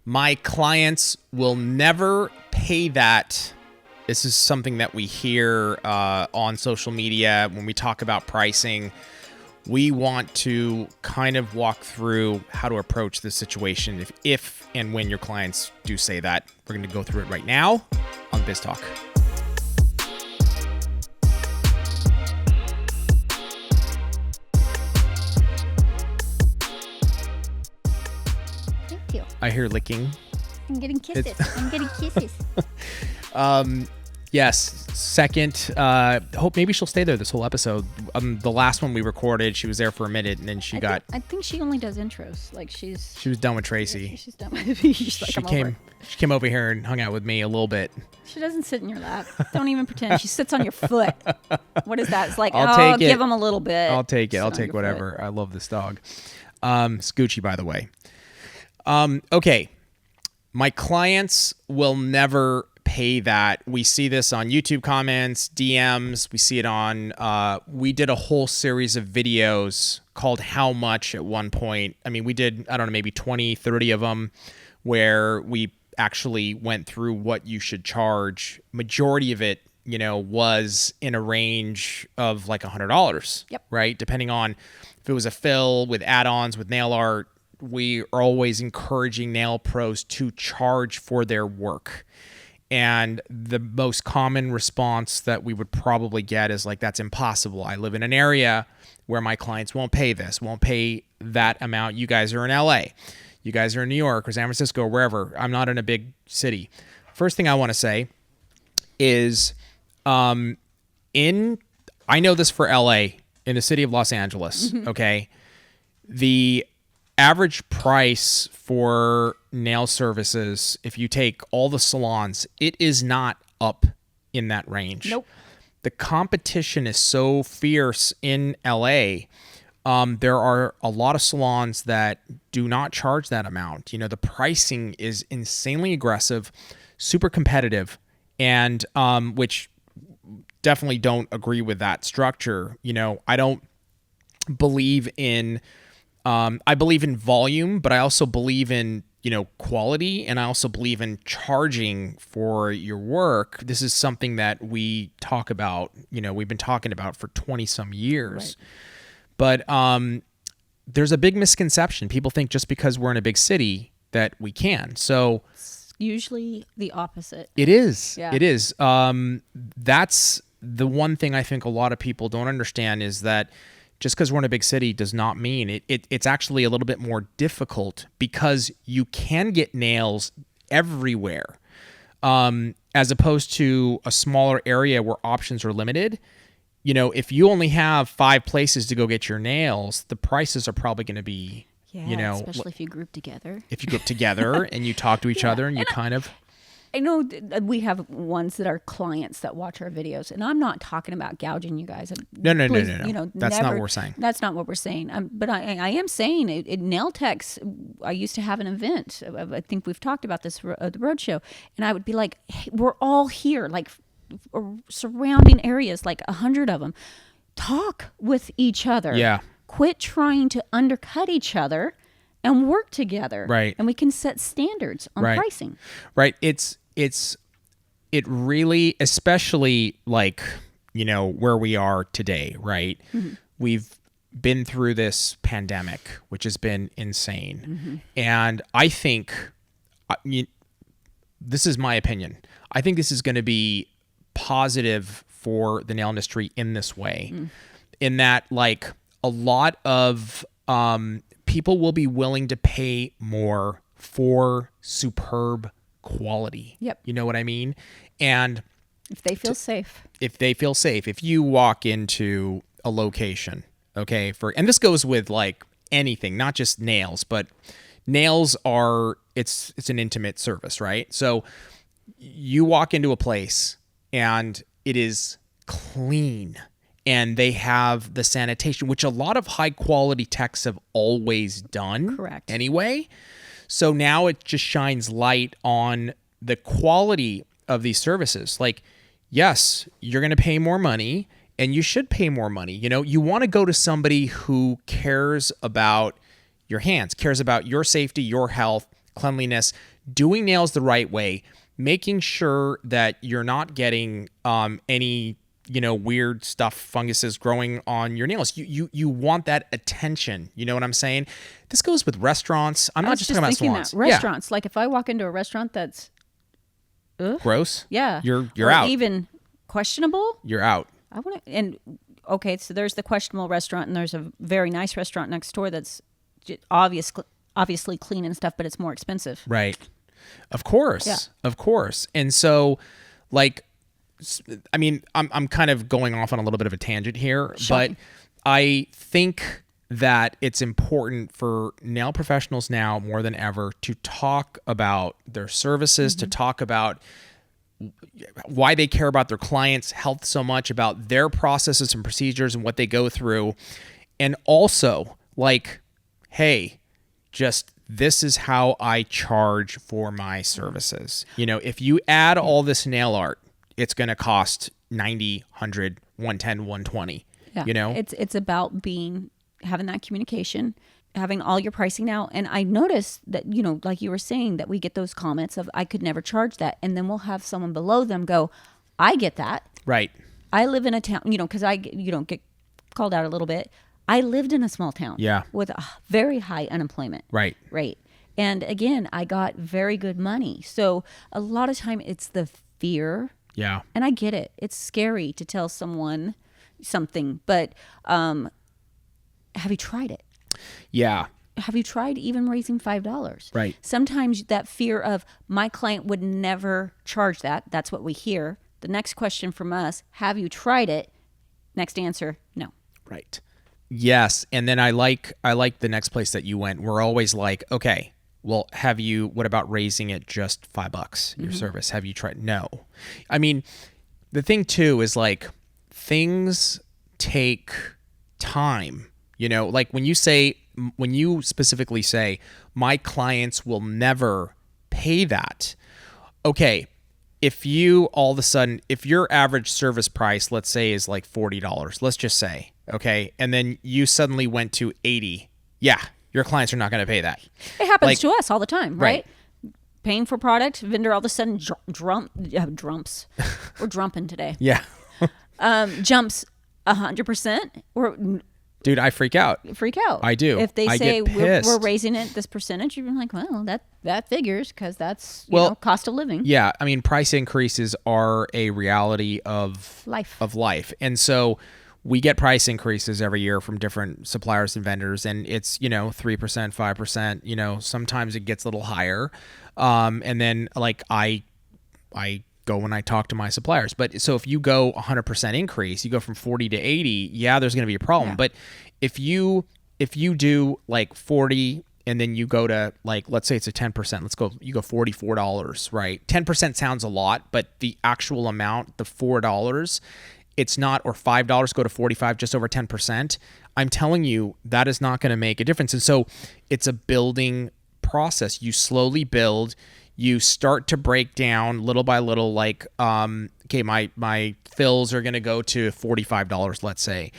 My clients will never pay that. This is something that we hear on social media when we talk about pricing. We want to kind of walk through how to approach this situation if and when your clients do say that. We're going to go through it right now on Biz Talk. I hear licking. I'm getting kisses. Yes. Second, hope maybe she'll stay there this whole episode. The last one we recorded, she was there for a minute and then I think she only does intros. Like she was done with Tracey. She's done with me. She came over here and hung out with me a little bit. She doesn't sit in your lap. Don't even pretend. She sits on your foot. What is that? It's like, give him a little bit. I'll take it. I'll take whatever. Foot. I love this dog. Scoochie, by the way. Okay. My clients will never pay that. We see this on YouTube comments, DMs. We see it on, we did a whole series of videos called How Much at one point. I mean, we did, I don't know, maybe 20, 30 of them where we actually went through what you should charge. Majority of it, was in a range of like $100. Yep. Right? Depending on if it was a fill with add-ons, with nail art. We are always encouraging nail pros to charge for their work. And the most common response that we would probably get is like, that's impossible. I live in an area where my clients won't pay this, won't pay that amount. You guys are in LA. You guys are in New York or San Francisco or wherever. I'm not in a big city. First thing I want to say is I know this for LA, in the city of Los Angeles, okay? The average price for nail services, if you take all the salons, it is not up in that range. Nope. The competition is so fierce in LA. There are a lot of salons that do not charge that amount. The pricing is insanely aggressive, super competitive, and which definitely don't agree with that structure. I don't believe in I believe in volume, but I also believe in, quality, and I also believe in charging for your work. This is something that we talk about, we've been talking about for 20 some years. Right. But there's a big misconception. People think just because we're in a big city that we can. So it's usually the opposite. It is. Yeah. It is. That's the one thing I think a lot of people don't understand is that just because we're in a big city does not mean it's actually a little bit more difficult because you can get nails everywhere, as opposed to a smaller area where options are limited. If you only have 5 places to go get your nails, the prices are probably going to be, especially if you group together. If you group together and you talk to each other and you kind of... I know we have ones that are clients that watch our videos, and I'm not talking about gouging you guys. No. That's not what we're saying. That's not what we're saying. But I am saying nail techs. I used to have an event. I think we've talked about this at the roadshow, and I would be like, hey, we're all here, like surrounding areas, like 100 of them. Talk with each other. Yeah. Quit trying to undercut each other and work together. Right. And we can set standards on pricing. Right. It really, especially like, where we are today, right? Mm-hmm. We've been through this pandemic, which has been insane. Mm-hmm. And I think, this is my opinion, I think this is going to be positive for the nail industry in this way, in that like a lot of people will be willing to pay more for superb quality. Yep. You know what I mean? And if they feel safe. If you walk into a location, okay, and this goes with like anything, not just nails, but nails are, it's an intimate service, right? So you walk into a place and it is clean and they have the sanitation, which a lot of high quality techs have always done. Correct. Anyway. So now it just shines light on the quality of these services. Like, yes, you're going to pay more money and you should pay more money. You want to go to somebody who cares about your hands, cares about your safety, your health, cleanliness, doing nails the right way, making sure that you're not getting any weird stuff, funguses growing on your nails. You want that attention. You know what I'm saying? This goes with restaurants. I'm not just talking about salons. Restaurants. Like if I walk into a restaurant that's gross. Yeah. You're or out. Even questionable. You're out. I want to, and okay, so there's the questionable restaurant, and there's a very nice restaurant next door that's obviously clean and stuff, but it's more expensive. Right. Of course. Yeah. Of course. And so, like, I mean, I'm kind of going off on a little bit of a tangent here, Shocking. but I think that it's important for nail professionals now more than ever to talk about their services, to talk about why they care about their clients' health so much, about their processes and procedures and what they go through. And also, like, hey, just this is how I charge for my services. If you add all this nail art, it's going to cost 90, 100, 110, 120. Yeah. It's about having that communication, having all your pricing now. And I noticed that, like you were saying, that we get those comments of, I could never charge that. And then we'll have someone below them go, I get that. Right. I live in a town, because I get called out a little bit. I lived in a small town. Yeah. With a very high unemployment Right. rate. And again, I got very good money. So a lot of time it's the fear. Yeah. And I get it. It's scary to tell someone something, but have you tried it? Yeah. Have you tried even raising $5? Right. Sometimes that fear of my client would never charge that. That's what we hear. The next question from us, have you tried it? Next answer, no. Right. Yes. And then I like the next place that you went. We're always like, okay, well, what about raising it just $5, your service? Have you tried? No. I mean, the thing too is like things take time, like when you specifically say my clients will never pay that. Okay. If you all of a sudden, if your average service price, let's say is like $40, let's just say, okay. And then you suddenly went to 80. Yeah. Your clients are not going to pay that. It happens to us all the time, right? Right. Paying for product, vendor all of a sudden drumps. We're drumping today. Yeah. Jumps 100%. Or Dude, I freak out. I do. If they I say get pissed. we're raising it this percentage, you're like, well, that figures because that's cost of living. Yeah, I mean, price increases are a reality of life, and so we get price increases every year from different suppliers and vendors, and it's 3%, 5%. Sometimes it gets a little higher, and then like I go when I talk to my suppliers. But so if you go 100% increase, you go from 40 to 80, yeah, there's going to be a problem. Yeah. But if you do like 40 and then you go to like, let's say it's a 10%, you go $44, right? 10% sounds a lot, but the actual amount, the $4, it's not, or $5 go to 45, just over 10%. I'm telling you, that is not going to make a difference. And so it's a building process. You slowly build. You start to break down little by little, like, okay, my fills are going to go to $45, let's say.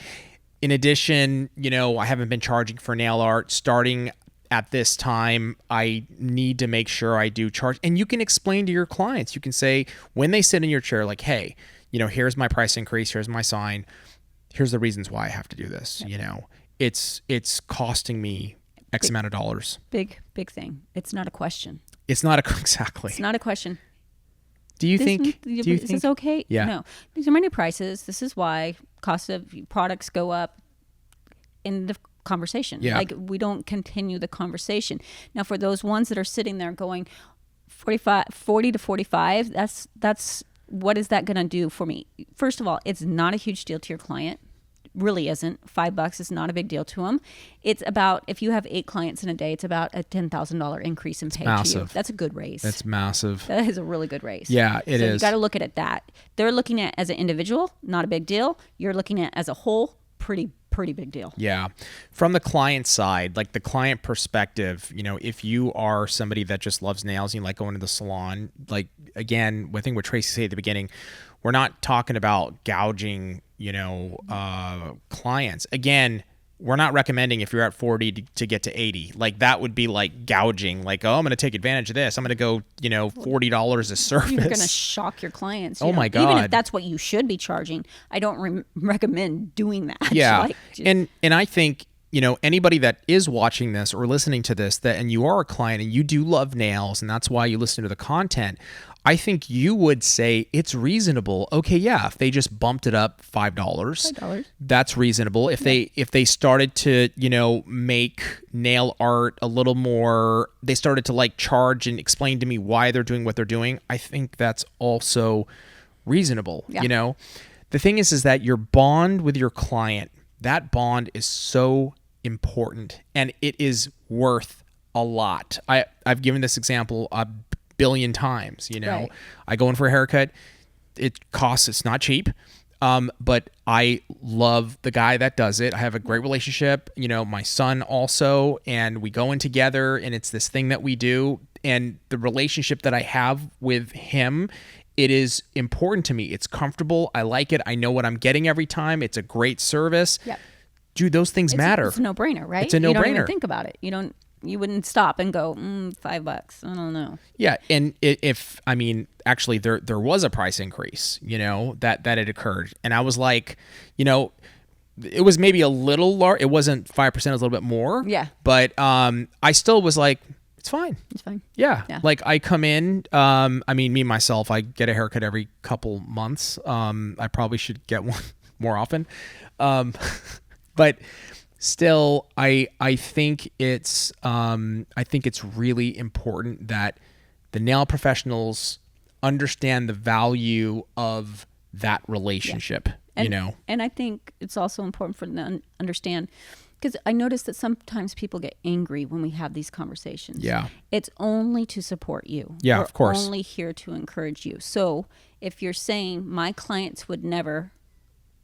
In addition, I haven't been charging for nail art. Starting at this time, I need to make sure I do charge. And you can explain to your clients, you can say, when they sit in your chair, like, hey, here's my price increase, here's my sign, here's the reasons why I have to do this. Yep. It's costing me X amount of dollars. Big thing. It's not a question. It's not exactly. It's not a question. Do you think is this okay? Yeah. No. These are my new prices. This is why cost of products go up in the conversation. Yeah. Like we don't continue the conversation. Now for those ones that are sitting there going 40 to 45, that's what is that going to do for me? First of all, it's not a huge deal to your client. Really isn't. $5 is not a big deal to them. It's about, if you have 8 clients in a day, it's about a $10,000 increase in pay to you. That's a good raise. That's massive. That is a really good raise. Yeah, it is. You got to look at it that. They're looking at it as an individual, not a big deal. You're looking at it as a whole, pretty big deal. Yeah. From the client side, like the client perspective, if you are somebody that just loves nails and you like going to the salon, like again, I think what Tracy said at the beginning, we're not talking about gouging, clients. Again, we're not recommending if you're at 40 to get to 80. Like that would be like gouging. Like, oh, I'm going to take advantage of this. I'm going to go, $40 a service. You're going to shock your clients. Oh my God. Even if that's what you should be charging, I don't recommend doing that. Yeah. And I think, anybody that is watching this or listening to this, and you are a client and you do love nails and that's why you listen to the content, I think you would say it's reasonable. Okay, yeah, if they just bumped it up $5, that's reasonable. If they started to, make nail art a little more, they started to like charge and explain to me why they're doing what they're doing, I think that's also reasonable. Yeah. The thing is that your bond with your client, that bond is so important and it is worth a lot. I've given this example a billion times. Right. I go in for a haircut. It's not cheap. But I love the guy that does it. I have a great relationship, my son also, and we go in together and it's this thing that we do. And the relationship that I have with him, it is important to me. It's comfortable. I like it. I know what I'm getting every time. It's a great service. Yep. Dude, those things matter. It's a no-brainer, right? It's a no-brainer. You don't even think about it. You wouldn't stop and go, $5. I don't know. Yeah. And actually there was a price increase, that had occurred. And I was like, it was maybe a little large. It wasn't 5%, it was a little bit more. Yeah. But I still was like, it's fine. It's fine. Yeah. Like I come in, me, myself, I get a haircut every couple months. I probably should get one more often. But still, I think it's really important that the nail professionals understand the value of that relationship. And I think it's also important for them to understand, because I notice that sometimes people get angry when we have these conversations. Yeah, it's only to support you. Yeah, We're of course. Only here to encourage you. So if you're saying my clients would never,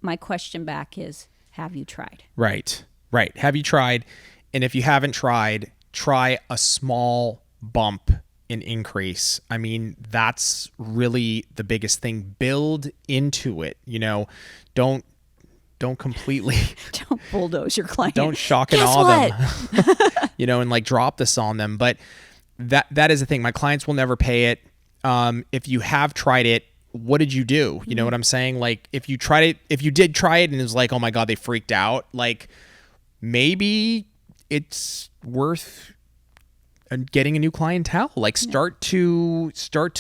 my question back is, have you tried? Right. Have you tried? And if you haven't tried, try a small bump in increase. That's really the biggest thing. Build into it. Don't completely don't bulldoze your client. Don't shock and awe them. And like drop this on them. But that is the thing. My clients will never pay it. If you have tried it, what did you do? You know what I'm saying? Like if you did try it and it was like, oh my God, they freaked out. Like maybe it's worth getting a new clientele. Like start to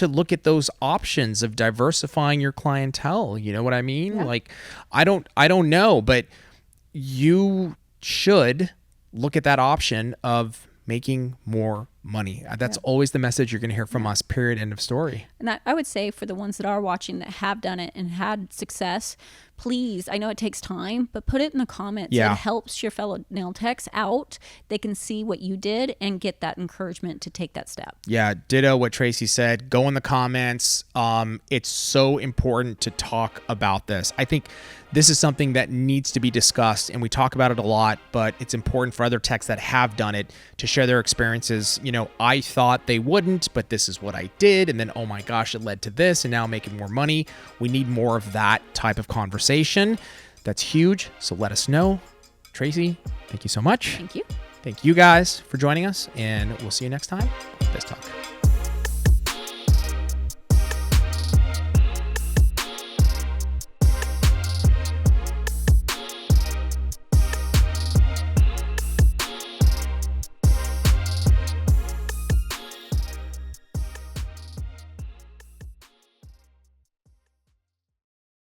look at those options of diversifying your clientele. You know what I mean? Yeah. Like I don't know, but you should look at that option of making more money. That's always the message you're going to hear from us, period, end of story. And I would say for the ones that are watching that have done it and had success, please, I know it takes time, but put it in the comments. Yeah. It helps your fellow nail techs out. They can see what you did and get that encouragement to take that step. Yeah, ditto what Tracey said. Go in the comments. It's so important to talk about this. I think this is something that needs to be discussed, and we talk about it a lot, but it's important for other techs that have done it to share their experiences. I thought they wouldn't, but this is what I did, and then, oh my gosh, it led to this, and now I'm making more money. We need more of that type of conversation. That's huge, so let us know. Tracey, thank you so much. Thank you. Thank you guys for joining us, and we'll see you next time. Biz Talk.